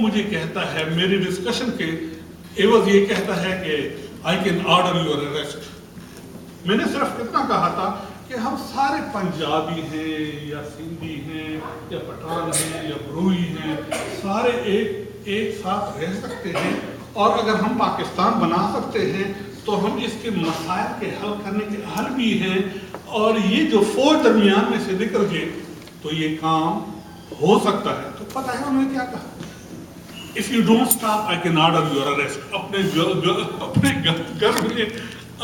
مجھے کہتا ہے میری ڈسکشن کے عوض یہ کہتا ہے کہ I can order your arrest. میں نے صرف اتنا کہا تھا کہ ہم سارے پنجابی ہیں یا سندھی ہیں یا پٹھان ہیں یا بروئی ہیں، سارے ایک ساتھ رہ سکتے ہیں، اور اگر ہم پاکستان بنا سکتے ہیں تو ہم اس کے مسائل کے حل کرنے کے اہل بھی ہیں، اور یہ جو فوج درمیان میں سے نکل گئے تو یہ کام ہو سکتا ہے۔ تو پتہ ہے انہوں نے کیا کہا؟ If you don't stop, I can order your arrest. اپنے گھر میں،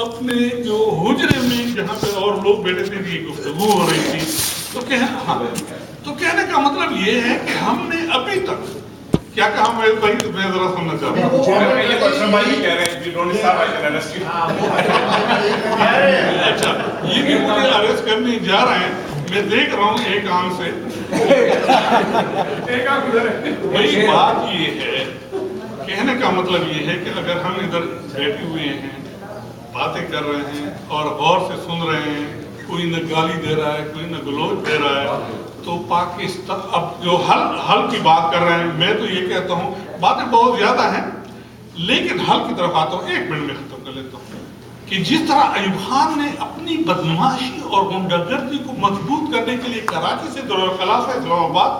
اپنے جو حجرے میں جہاں پہ اور لوگ بیٹھے تھے، یہ گفتگو ہو رہی تھی، تو کہنے کا مطلب یہ ہے کہ ہم نے ابھی تک کیا کہا؟ میں ذرا سننا چاہتا ہوں۔ اچھا، یہ کہ مجھے اریسٹ کرنے جا رہے ہیں، میں دیکھ رہا ہوں ایک آنکھ سے۔ بھئی بات یہ ہے، کہنے کا مطلب یہ ہے کہ اگر ہم ادھر بیٹھے ہوئے ہیں، باتیں کر رہے ہیں اور غور سے سن رہے ہیں، کوئی نہ گالی دے رہا ہے، کوئی نہ گلوچ دے رہا ہے، تو پاکستان اب جو حل کی بات کر رہے ہیں، میں تو یہ کہتا ہوں باتیں بہت زیادہ ہیں، لیکن حل کی طرف آتا ہوں، 1 منٹ میں ختم کر لیتا ہوں کہ جس طرح ایوب خان نے اپنی بدمعاشی اور غنڈہ گردی کو مضبوط کرنے کے لیے کراچی سے دارالخلافہ اسلام آباد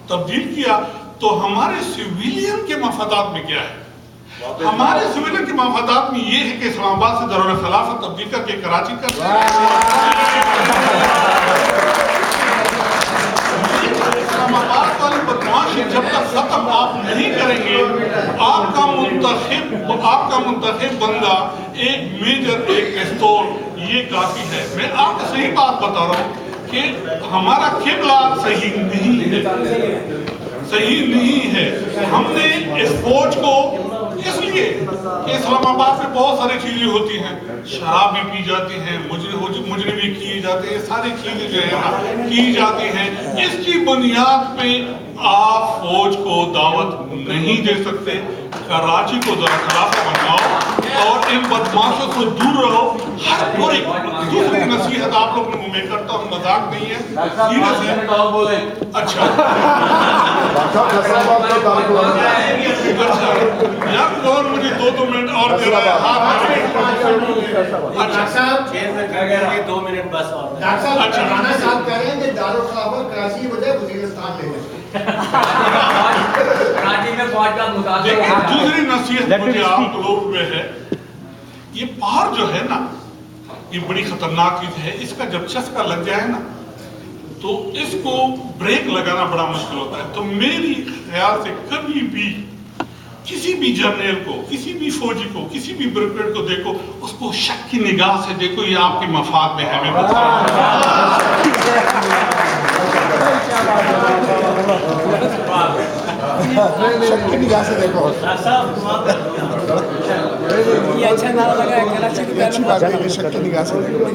تبدیل کیا، تو ہمارے سویلین کے مفادات میں کیا ہے؟ ہمارے سویلین کے مفادات میں یہ ہے کہ اسلام آباد سے دارالخلافہ تبدیل کر کے کراچی کر دیں۔ اسلام آباد والی بدمعاشی جب تک ختم آپ نہیں کریں گے، آپ کا منتخب بندہ ایک میجر، ایک پستول، یہ کافی ہے۔ میں آپ کو صحیح بات بتا رہا ہوں کہ ہمارا قبلہ صحیح نہیں ہے۔ ہم نے اس فوج کو اس لیے کہ اسلام آباد میں بہت ساری چیزیں ہوتی ہیں، شراب بھی پی جاتی ہیں، مجرم بھی کیے جاتے ہیں، ساری چیزیں جو ہے کی جاتی ہیں، اس کی بنیاد پہ آپ فوج کو دعوت نہیں دے سکتے۔ کراچی کو دارالخلافہ بناؤ اور ان بدمعاشوں سے دور رہو۔ اور ایک دوسری نصیحت آپ لوگوں کو میں کرتا ہوں، مذاق نہیں ہے، سیریس ہے۔ اچھا یار کون مجھے 2 منٹ اور دے رہا ہے؟ ڈاکٹر صاحب 2 منٹ بس اور۔ ڈاکٹر صاحب رانا صاحب کہہ رہے ہیں کہ دارالخلافہ کراچی کی بجائے وزیرستان لے لیں۔ دوسری نصیحت مجھے آپ لوگ میں ہے، یہ پہاڑ جو ہے نا، یہ بڑی خطرناک چیز ہے، اس کا جب چسکا لگ جائے نا تو اس کو بریک لگانا بڑا مشکل ہوتا ہے۔ تو میری خیال سے کبھی بھی کسی بھی جرنیل کو، کسی بھی فوجی کو، کسی بھی بریگیڈ کو دیکھو، اس کو شک کی نگاہ سے دیکھو، یہ آپ کے مفاد میں ہے۔ میں بتا رہا ہوں شک کی نگاہ سے دیکھو، یہ اچھا نام لگا ہے کراچی کی اچھی بات ہے، شک کی نگاہ سے دیکھو۔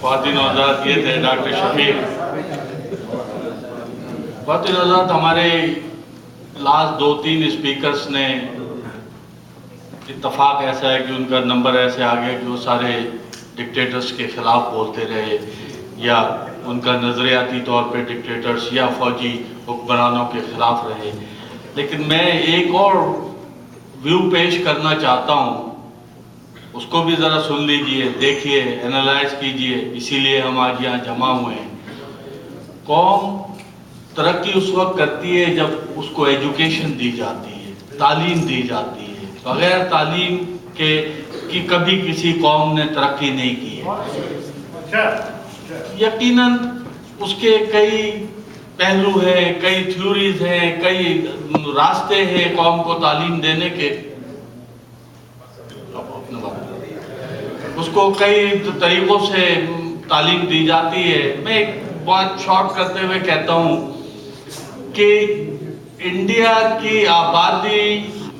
خواتین آزاد یہ تھے ڈاکٹر شفیق۔ خواتین آزاد ہمارے لاسٹ 2-3 اسپیکرز نے اتفاق ایسا ہے کہ ان کا نمبر ایسے آگئے کہ وہ سارے ڈکٹیٹرز کے خلاف بولتے رہے، یا ان کا نظریاتی طور پہ ڈکٹیٹرز یا فوجی حکمرانوں کے خلاف رہے۔ لیکن میں ایک اور ویو پیش کرنا چاہتا ہوں، اس کو بھی ذرا سن لیجئے، دیکھیے، انالائز کیجئے، اسی لیے ہم آج یہاں جمع ہوئے ہیں۔ قوم ترقی اس وقت کرتی ہے جب اس کو ایجوکیشن دی جاتی ہے، تعلیم دی جاتی ہے۔ بغیر تعلیم کی کبھی کسی قوم نے ترقی نہیں کی ہے۔ یقیناً اس کے کئی پہلو ہیں، کئی تھیوریز ہیں، کئی راستے ہیں قوم کو تعلیم دینے کے، اس کو کئی طریقوں سے تعلیم دی جاتی ہے۔ میں ایک بات شارٹ کرتے ہوئے کہتا ہوں کہ انڈیا کی آبادی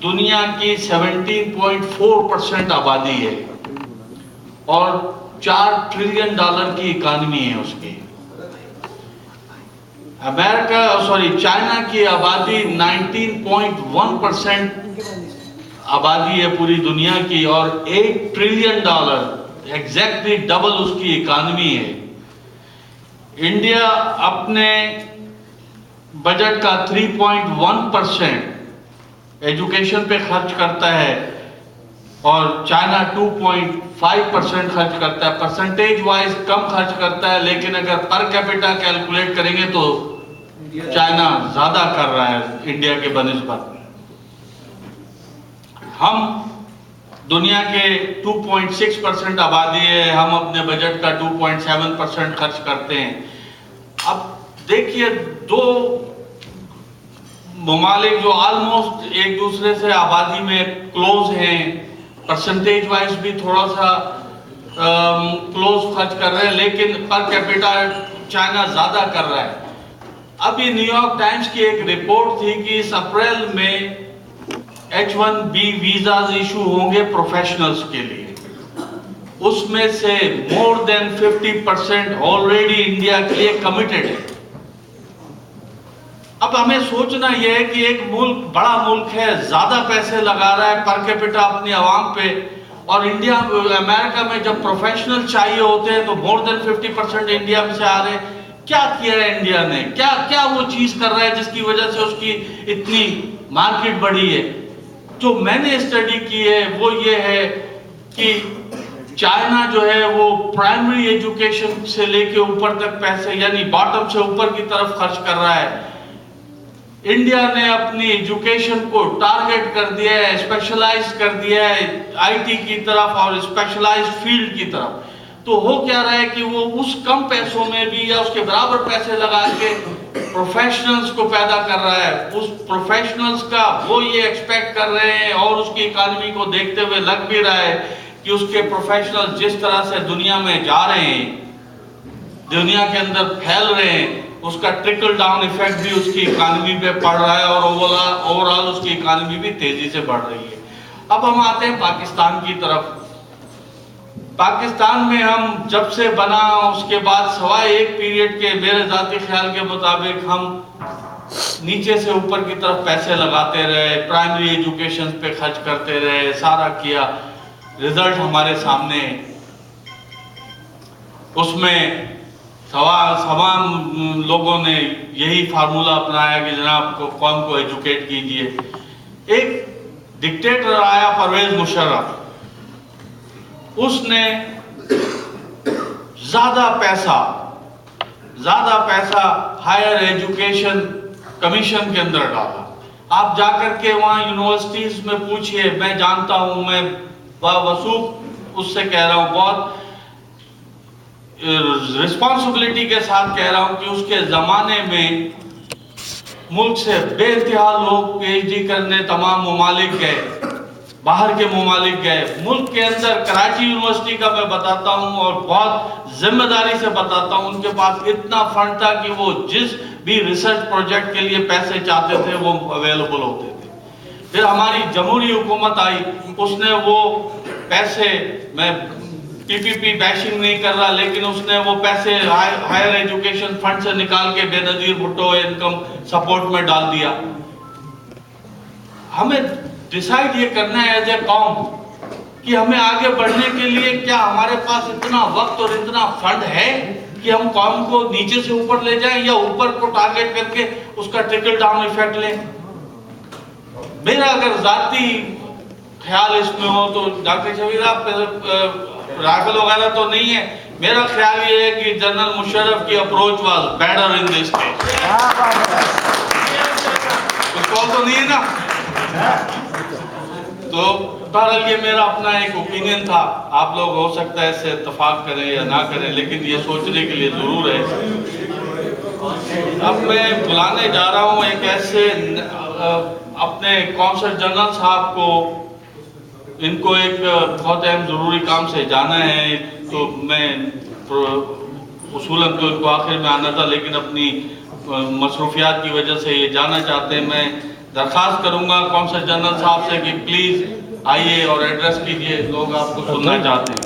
دنیا کی 17.4% آبادی ہے اور $4 ٹریلین کی اکانومی ہے اس کی۔ چائنا کی آبادی 19.1% آبادی ہے پوری دنیا کی، اور $8 ٹریلین، ایگزیکٹلی ڈبل اس کی اکانومی ہے۔ انڈیا اپنے 1 ٹریلین ڈالر کی اکانومی ہے اور $8 ٹریلین ایگزیکٹلی ڈبل اس کی اکانومی ہے۔ انڈیا اپنے 1 ٹریلین ڈالر کی اکانومی ہے اور $8 ٹریلین ایگزیکٹلی ڈبل اس کی اکانومی ہے۔ انڈیا اپنے بجٹ کا 3.1% ایجوکیشن پہ خرچ کرتا ہے اور چائنا 2.5% خرچ کرتا ہے. پرسنٹیج وائز کم خرچ کرتا ہے، لیکن اگر پر کیپیٹا کیلکولیٹ کریں گے تو چائنا زیادہ کر رہا ہے انڈیا کے بنسبت. ہم دنیا کے 2.6% آبادی ہے، ہم اپنے بجٹ کا 2.7% خرچ کرتے ہیں. اب دیکھیے دو ممالک جو آلموسٹ ایک دوسرے سے آبادی میں کلوز ہیں، پرسنٹیج وائز بھی تھوڑا سا کلوز خرچ کر رہے ہیں، لیکن پر کیپیٹا چائنا زیادہ کر رہا ہے. ابھی نیو یارک ٹائمز کی ایک رپورٹ تھی کہ اس اپریل میں H1B ویزاز ایشو ہوں گے پروفیشنلز کے لیے، اس میں سے مور دین 50% آلریڈی انڈیا کے لیے کمیٹڈ ہے. اب ہمیں سوچنا یہ ہے کہ ایک ملک بڑا ملک ہے، زیادہ پیسے لگا رہا ہے پر کیپیٹا اپنی عوام پہ، اور امریکہ میں جب پروفیشنل چاہیے ہوتے ہیں تو مور دین 50% انڈیا میں سے آ رہے ہیں. کیا کیا ہے انڈیا نے؟ کیا وہ چیز کر رہا ہے جس کی وجہ سے اس کی اتنی مارکیٹ بڑھی ہے؟ جو میں نے اسٹڈی کی ہے وہ یہ ہے کہ چائنا جو ہے وہ پرائمری ایجوکیشن سے لے کے اوپر تک پیسے، یعنی باٹم سے اوپر کی طرف خرچ کر رہا ہے. انڈیا نے اپنی ایجوکیشن کو ٹارگٹ کر دیا ہے، اسپیشلائز کر دیا ہے آئی ٹی کی طرف اور اسپیشلائز فیلڈ کی طرف. تو ہو کیا رہا ہے کہ وہ اس کم پیسوں میں بھی یا اس کے برابر پیسے لگا کے پروفیشنلز کو پیدا کر رہا ہے. اس پروفیشنلز کا وہ یہ ایکسپیکٹ کر رہے ہیں اور اس کی اکانومی کو دیکھتے ہوئے لگ بھی رہا ہے کہ اس کے پروفیشنل جس طرح سے دنیا میں جا رہے ہیں، دنیا کے اندر پھیل رہے ہیں، اس کا ٹرکل ڈاؤن ایفیکٹ بھی اس کی اکانومی پہ پڑ رہا ہے اور اوورآل اس کی اکانومی بھی تیزی سے بڑھ رہی ہے. اب ہم آتے ہیں پاکستان کی طرف. پاکستان میں ہم جب سے بنا اس کے بعد سوائے ایک پیریڈ کے میرے ذاتی خیال کے مطابق ہم نیچے سے اوپر کی طرف پیسے لگاتے رہے، پرائمری ایجوکیشن پہ خرچ کرتے رہے، سارا کیا. رزلٹ ہمارے سامنے، اس میں تمام لوگوں نے یہی فارمولا اپنایا کہ جناب قوم کو ایجوکیٹ کیجئے. ایک ڈکٹیٹر آیا پرویز مشرف، اس نے زیادہ پیسہ ہائر ایجوکیشن کمیشن کے اندر ڈالا. آپ جا کر کے وہاں یونیورسٹیز میں پوچھئے، میں جانتا ہوں، میں وثوق اس سے کہہ رہا ہوں، بہت رسپانسبلٹی کے ساتھ کہہ رہا ہوں کہ اس کے زمانے میں ملک سے بے انتہا لوگ پی ایچ ڈی کرنے تمام ممالک گئے، باہر کے ممالک گئے. ملک کے اندر کراچی یونیورسٹی کا میں بتاتا ہوں اور بہت ذمہ داری سے بتاتا ہوں، ان کے پاس اتنا فنڈ تھا کہ وہ جس بھی ریسرچ پروجیکٹ کے لیے پیسے چاہتے تھے وہ اویلیبل ہوتے تھے. پھر ہماری جمہوری حکومت آئی، اس نے وہ پیسے، میں پی پی پی بیشنگ نہیں کر رہا، لیکن اس نے وہ پیسے ہائر ایجوکیشن فنڈ سے نکال کے بے نظیر بھٹو انکم سپورٹ میں ڈال دیا. ہمیں ڈیسائیڈ یہ کرنا ہے ایز اے قوم کہ ہمیں آگے بڑھنے کے لیے کیا ہمارے پاس اتنا وقت اور اتنا فنڈ ہے کہ ہم قوم کو نیچے سے اوپر لے جائیں یا اوپر کو ٹارگٹ کر کے اس کا ٹرکل ڈاؤن ایفیکٹ لیں. میرا اگر ذاتی خیال اس میں ہو تو ڈاکٹر شبیر آپ رائفل وغیرہ تو نہیں ہے، میرا خیال یہ ہے کہ جنرل مشرف کی approach was better in this case. کچھ کال تو نہیں ہے نا؟ تو بہرحال یہ میرا اپنا ایک اوپینین تھا، آپ لوگ ہو سکتا ہے اس سے اتفاق کریں یا نہ کریں، لیکن یہ سوچنے کے لیے ضرور ہے. اب میں بلانے جا رہا ہوں ایک ایسے اپنے قونصل جنرل صاحب کو، ان کو ایک بہت اہم ضروری کام سے جانا ہے، تو میں اصولاً تو ان کو آخر میں آنا تھا، لیکن اپنی مصروفیات کی وجہ سے یہ جانا چاہتے ہیں. میں درخواست کروں گا قونصل جنرل صاحب سے کہ پلیز آئیے اور ایڈریس کیجئے، لوگ آپ کو سننا چاہتے ہیں.